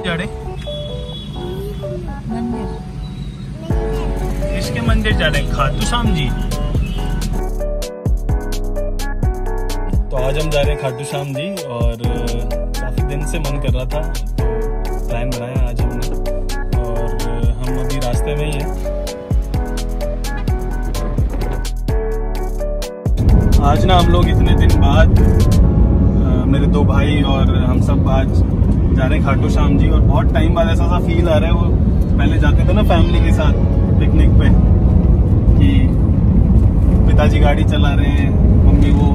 जा रहे? मंदिर। किसके मंदिर जा रहे हैं? खाटू श्याम जी। तो आज हम जा रहे हैं खाटू श्याम जी और काफी दिन से मन कर रहा था तो प्लान बनाया आज हमने और हम अभी रास्ते में ही हैं। आज ना हम लोग इतने दिन बाद मेरे दो भाई और हम सब आज जा रहे हैं खाटू श्याम जी और बहुत टाइम बाद ऐसा सा फील आ रहा है। वो पहले जाते थे ना फैमिली के साथ पिकनिक पे कि पिताजी गाड़ी चला रहे हैं, मम्मी वो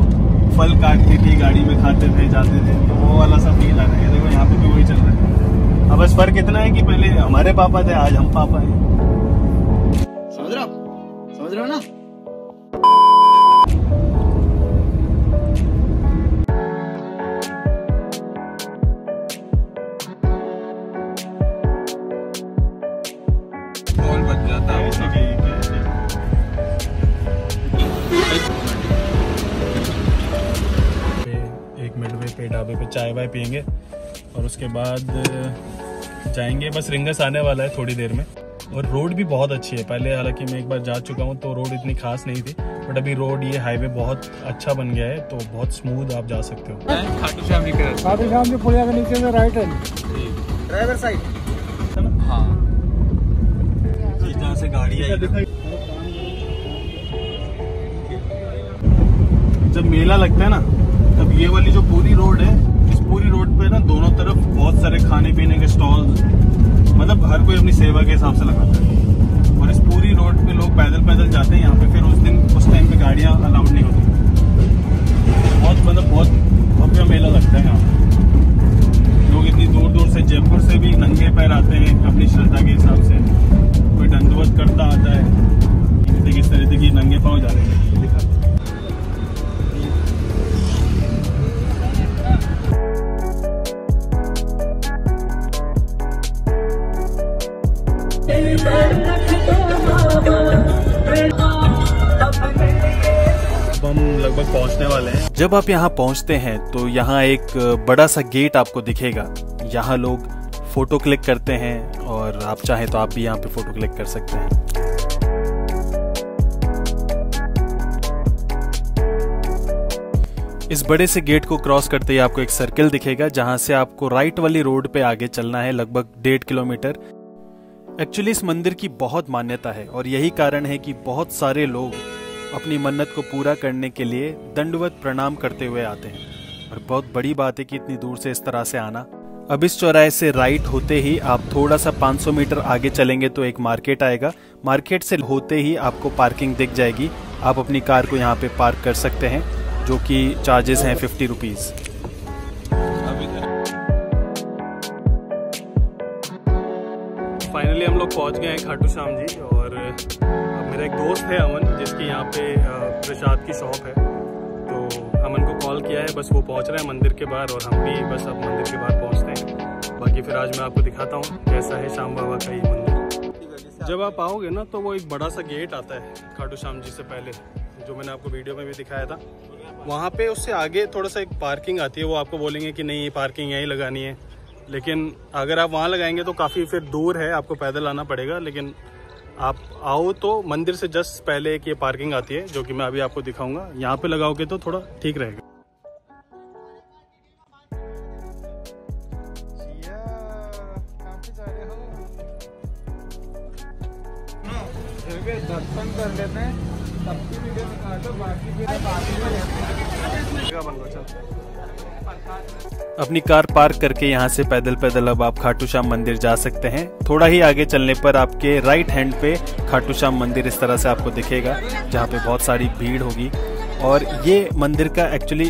फल काटती थी गाड़ी में, खाते थे जाते थे, तो वो वाला सा फील आ रहा है। देखो यहाँ पे भी वही चल रहा है। अब बस फर्क इतना है कि पहले हमारे पापा थे, आज हम पापा हैं। समझ रहे हो ना? एक मिनट पे ढाबे पे चाय वाय पियेंगे और उसके बाद जाएंगे। बस रिंगस आने वाला है थोड़ी देर में और रोड भी बहुत अच्छी है। पहले हालांकि मैं एक बार जा चुका हूँ तो रोड इतनी खास नहीं थी, बट अभी रोड ये हाईवे बहुत अच्छा बन गया है तो बहुत स्मूथ आप जा सकते हो। खाटू श्याम जी के पुलिया के नीचे से राइट है, ड्राइवर साइड है ना? हाँ, जहाँ से गाड़ी आई। जब मेला लगता है ना तब ये वाली जो पूरी रोड है, इस पूरी रोड पे ना दोनों तरफ बहुत सारे खाने पीने के स्टॉल, मतलब हर कोई अपनी सेवा के हिसाब से लगाता है और इस पूरी रोड पे लोग पैदल पैदल जाते हैं यहाँ पे। फिर उस टाइम पे गाड़ियाँ अलाउड नहीं होती। बहुत भव्य मेला लगता है यहाँ। लोग इतनी दूर दूर से, जयपुर से भी नंगे पैर आते हैं अपनी श्रद्धा के हिसाब से। कोई दंडवत करता आता है, किस तरह से नंगे पाँव जा रहे हैं। हम लगभग पहुंचने वाले हैं। जब आप यहाँ पहुंचते हैं तो यहाँ एक बड़ा सा गेट आपको दिखेगा। यहाँ लोग फोटो क्लिक करते हैं और आप चाहें तो आप भी यहाँ पे फोटो क्लिक कर सकते हैं। इस बड़े से गेट को क्रॉस करते ही आपको एक सर्किल दिखेगा जहाँ से आपको राइट वाली रोड पे आगे चलना है लगभग 1.5 किलोमीटर। एक्चुअली इस मंदिर की बहुत मान्यता है और यही कारण है कि बहुत सारे लोग अपनी मन्नत को पूरा करने के लिए दंडवत प्रणाम करते हुए आते हैं और बहुत बड़ी बात है कि इतनी दूर से इस तरह से आना। अब इस चौराहे से राइट होते ही आप थोड़ा सा 500 मीटर आगे चलेंगे तो एक मार्केट आएगा। मार्केट से होते ही आपको पार्किंग दिख जाएगी। आप अपनी कार को यहाँ पे पार्क कर सकते हैं जो कि चार्जेस हैं 50 रुपीज़। फाइनली हम लोग पहुंच गए हैं खाटू श्याम जी और मेरा एक दोस्त है अमन जिसकी यहाँ पे प्रसाद की शॉप है, तो अमन को कॉल किया है। बस वो पहुंच रहे हैं मंदिर के बाहर और हम भी बस अब मंदिर के बाहर पहुंचते हैं। बाकी फिर आज मैं आपको दिखाता हूँ कैसा है श्याम बाबा का ये मंदिर। जब आप आओगे ना तो वो एक बड़ा सा गेट आता है खाटू श्याम जी से पहले, जो मैंने आपको वीडियो में भी दिखाया था। वहाँ पे उससे आगे थोड़ा सा एक पार्किंग आती है। वो आपको बोलेंगे कि नहीं, पार्किंग यहीं लगानी है, लेकिन अगर आप वहाँ लगाएंगे तो काफ़ी फिर दूर है, आपको पैदल आना पड़ेगा। लेकिन आप आओ तो मंदिर से जस्ट पहले एक ये पार्किंग आती है जो कि मैं अभी आपको दिखाऊंगा। यहाँ पे लगाओगे तो थोड़ा ठीक रहेगा। दर्शन कर लेते हैं, सबकी वीडियो निकाल दो, बाकी अपनी कार पार्क करके यहाँ से पैदल पैदल अब आप खाटू श्याम मंदिर जा सकते हैं। थोड़ा ही आगे चलने पर आपके राइट हैंड पे खाटू श्याम मंदिर इस तरह से आपको दिखेगा जहाँ पे बहुत सारी भीड़ होगी। और ये मंदिर का एक्चुअली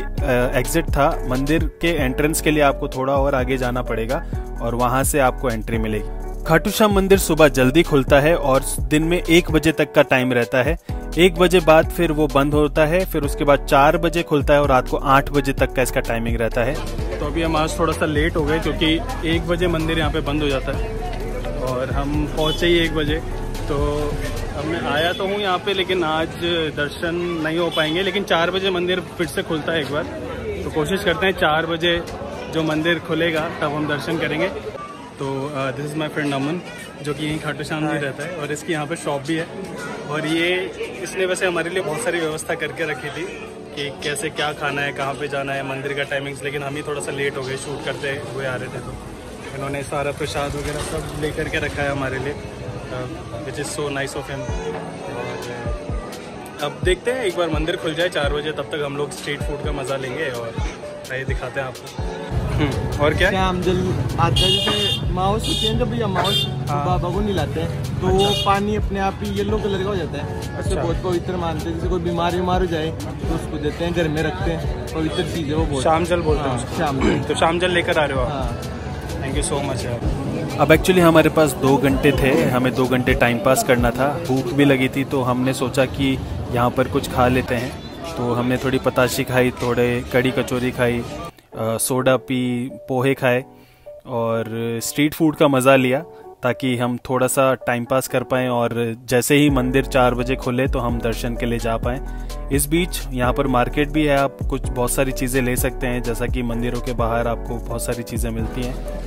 एग्जिट था। मंदिर के एंट्रेंस के लिए आपको थोड़ा और आगे जाना पड़ेगा और वहाँ से आपको एंट्री मिलेगी। खाटू श्याम मंदिर सुबह जल्दी खुलता है और दिन में 1 बजे तक का टाइम रहता है। 1 बजे बाद फिर वो बंद होता है, फिर उसके बाद 4 बजे खुलता है और रात को 8 बजे तक का इसका टाइमिंग रहता है। तो अभी हम आज थोड़ा सा लेट हो गए क्योंकि 1 बजे मंदिर यहाँ पे बंद हो जाता है और हम पहुँचे ही 1 बजे। तो अब मैं आया तो हूँ यहाँ पे, लेकिन आज दर्शन नहीं हो पाएंगे। लेकिन 4 बजे मंदिर फिर से खुलता है एक बार, तो कोशिश करते हैं 4 बजे जो मंदिर खुलेगा तब हम दर्शन करेंगे। तो दिस इज़ माय फ्रेंड अमन, जो कि यहीं खाटू श्याम जी रहता है और इसकी यहाँ पे शॉप भी है। और ये इसने वैसे हमारे लिए बहुत सारी व्यवस्था करके रखी थी कि कैसे क्या खाना है, कहाँ पे जाना है, मंदिर का टाइमिंग्स, लेकिन हम ही थोड़ा सा लेट हो गए शूट करते हुए आ रहे थे, तो इन्होंने सारा प्रसाद वगैरह सब ले करके रखा है हमारे लिए, which is so nice of him. अब देखते हैं, एक बार मंदिर खुल जाए 4 बजे, तब तक हम लोग स्ट्रीट फूड का मज़ा लेंगे और आइए दिखाते हैं आपको। और क्या शाम जल आता है, जैसे माउस होती है, जब भैया माउस बाबा को नहलाते हैं तो वो पानी अपने आप ही येलो कलर का हो जाता है। उससे बहुत पवित्र मानते हैं, जैसे कोई बीमार हो जाए तो उसको देते हैं, घर में रखते हैं, पवित्र चीज़ है वो। बहुत शाम जल बोलते हैं उसको। शाम जल। तो शाम जल लेकर आ रहे हो आप? थैंक यू सो मच यार। अब एक्चुअली हमारे पास 2 घंटे थे, हमें 2 घंटे टाइम पास करना था, भूख भी लगी थी, तो हमने सोचा कि यहाँ पर कुछ खा लेते हैं। तो हमने थोड़ी पताशी खाई, थोड़े कड़ी कचौरी खाई, सोडा पी, पोहे खाए और स्ट्रीट फूड का मज़ा लिया, ताकि हम थोड़ा सा टाइम पास कर पाएँ और जैसे ही मंदिर 4 बजे खुले तो हम दर्शन के लिए जा पाएँ। इस बीच यहाँ पर मार्केट भी है, आप कुछ बहुत सारी चीज़ें ले सकते हैं, जैसा कि मंदिरों के बाहर आपको बहुत सारी चीज़ें मिलती हैं।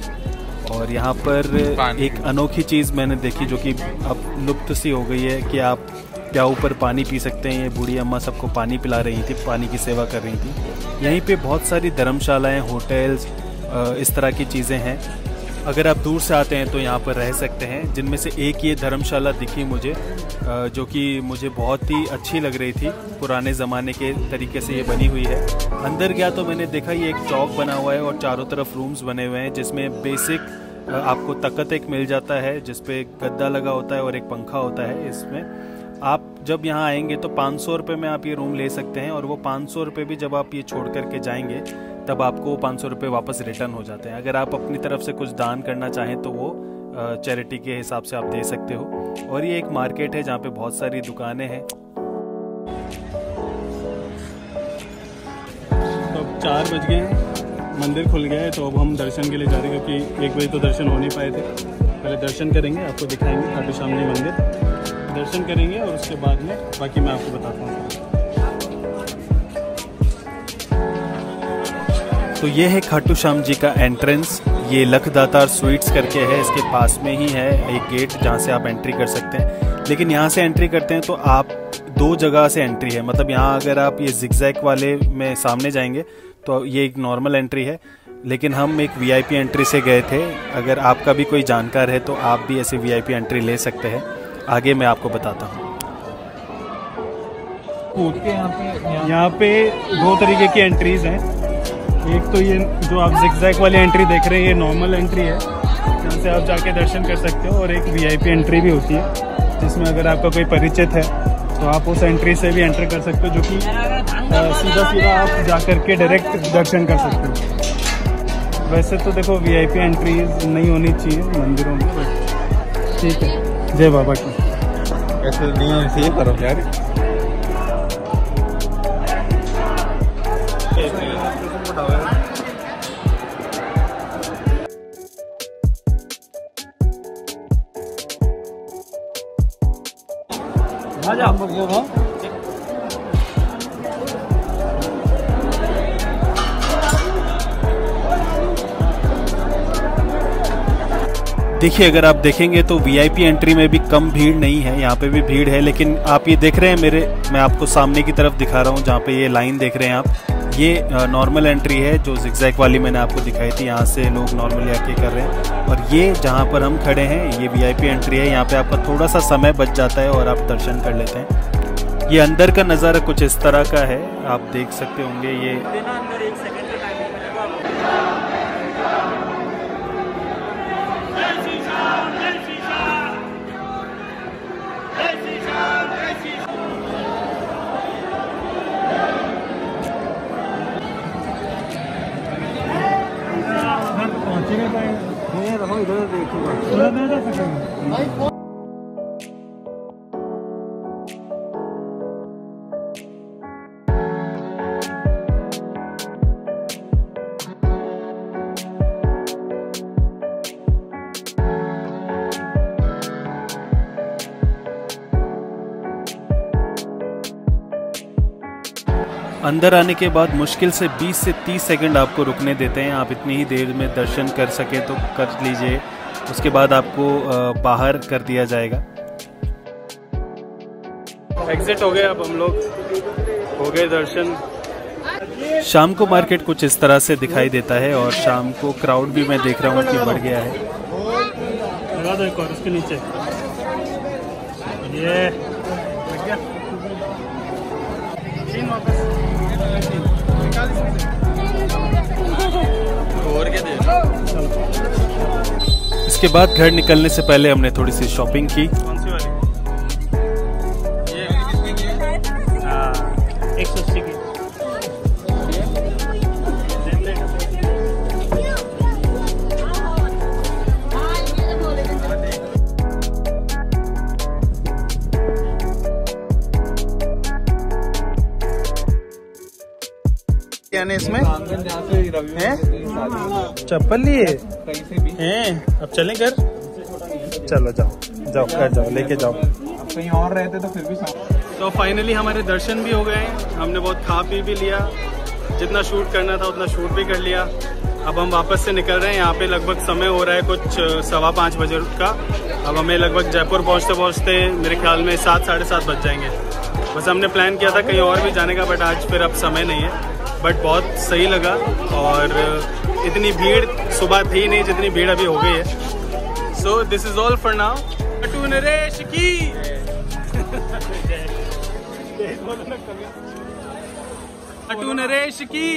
और यहाँ पर एक अनोखी चीज़ मैंने देखी जो कि अब लुप्त सी हो गई है कि आप प्याऊ पर पानी पी सकते हैं। ये बूढ़ी अम्मा सबको पानी पिला रही थी, पानी की सेवा कर रही थी। यहीं पे बहुत सारी धर्मशालाएं, होटल्स, इस तरह की चीज़ें हैं। अगर आप दूर से आते हैं तो यहाँ पर रह सकते हैं, जिनमें से एक ये धर्मशाला दिखी मुझे, जो कि मुझे बहुत ही अच्छी लग रही थी, पुराने ज़माने के तरीके से ये बनी हुई है। अंदर गया तो मैंने देखा ये एक चौक बना हुआ है और चारों तरफ रूम्स बने हुए हैं, जिसमें बेसिक आपको तख्त एक मिल जाता है, जिसपे गद्दा लगा होता है और एक पंखा होता है। इसमें आप जब यहाँ आएंगे तो 500 रुपये में आप ये रूम ले सकते हैं, और वो 500 रुपये भी जब आप ये छोड़ करके जाएंगे तब आपको 500 रुपये वापस रिटर्न हो जाते हैं। अगर आप अपनी तरफ से कुछ दान करना चाहें तो वो चैरिटी के हिसाब से आप दे सकते हो। और ये एक मार्केट है जहाँ पे बहुत सारी दुकानें हैं। तो अब 4 बज गए हैं, मंदिर खुल गया है, तो अब हम दर्शन के लिए जा रहे हैं, क्योंकि 1 बजे तो दर्शन हो नहीं पाए थे। पहले दर्शन करेंगे, आपको दिखाएंगे खाटू श्याम जी मंदिर, दर्शन करेंगे और उसके बाद में बाकी मैं आपको बताता हूँ। तो ये है खाटू श्याम जी का एंट्रेंस। ये लखदातार स्वीट्स करके है, इसके पास में ही है एक गेट जहाँ से आप एंट्री कर सकते हैं। लेकिन यहाँ से एंट्री करते हैं तो आप 2 जगह से एंट्री है, मतलब यहाँ अगर आप ये जिगजैग वाले में सामने जाएंगे तो ये एक नॉर्मल एंट्री है, लेकिन हम एक वीआईपी एंट्री से गए थे। अगर आपका भी कोई जानकार है तो आप भी ऐसे वीआईपी एंट्री ले सकते हैं, आगे मैं आपको बताता हूँ। यहाँ पे 2 तरीके की एंट्रीज हैं। एक तो ये जो आप जिगजैग वाली एंट्री देख रहे हैं, ये नॉर्मल एंट्री है, जहाँ से आप जाके दर्शन कर सकते हो, और एक वीआईपी एंट्री भी होती है, जिसमें अगर आपका कोई परिचित है तो आप उस एंट्री से भी एंटर कर सकते हो, जो कि सीधा आप जा करके डायरेक्ट दर्शन कर सकते हो। वैसे तो देखो वीआईपी एंट्रीज नहीं होनी चाहिए मंदिरों में, ठीक है। जय बाबा की। ऐसे नहीं होनी चाहिए, करो यार। देखिए, अगर आप देखेंगे तो वीआईपी एंट्री में भी कम भीड़ नहीं है, यहाँ पे भी भीड़ है। लेकिन आप ये देख रहे हैं मैं आपको सामने की तरफ दिखा रहा हूँ, जहाँ पे ये लाइन देख रहे हैं आप, ये नॉर्मल एंट्री है जो जिगजैग वाली मैंने आपको दिखाई थी। यहाँ से लोग नॉर्मली आके कर रहे हैं, और ये जहाँ पर हम खड़े हैं ये वीआईपी एंट्री है। यहाँ पे आपका थोड़ा सा समय बच जाता है और आप दर्शन कर लेते हैं। ये अंदर का नज़ारा कुछ इस तरह का है, आप देख सकते होंगे। ये अंदर आने के बाद मुश्किल से 20 से 30 सेकंड आपको रुकने देते हैं। आप इतनी ही देर में दर्शन कर सके तो कर लीजिए, उसके बाद आपको बाहर कर दिया जाएगा। एग्जिट हो गए, अब हम लोग हो गए दर्शन। शाम को मार्केट कुछ इस तरह से दिखाई देता है और शाम को क्राउड भी मैं देख रहा हूँ कि बढ़ गया है। लगा दो एक और उसके नीचे, ये लग गया। और क्या दे? इसके बाद घर निकलने से पहले हमने थोड़ी सी शॉपिंग की। कौन सी वाली? हाँ, 180 की। क्या नहीं इसमें है? चप्पल लिए हैं? अब चलें घर? चलो जाओ जाओ घर जाओ, लेके जाओ। कहीं और रहते तो फिर भी। तो फाइनली हमारे दर्शन भी हो गए। हमने बहुत खा पी भी लिया, जितना शूट करना था उतना शूट भी कर लिया। अब हम वापस से निकल रहे हैं। यहाँ पे लगभग समय हो रहा है कुछ 5:15 बजे का। अब हमें लगभग जयपुर पहुँचते पहुँचते मेरे ख्याल में 7 साढ़े 7 बज जाएंगे। बस हमने प्लान किया था कहीं और भी जाने का, बट आज फिर अब समय नहीं है। बट बहुत सही लगा और इतनी भीड़ सुबह थी नहीं जितनी भीड़ अभी हो गई है। So this is all for now. Khatu Naresh की खाटू नरेश की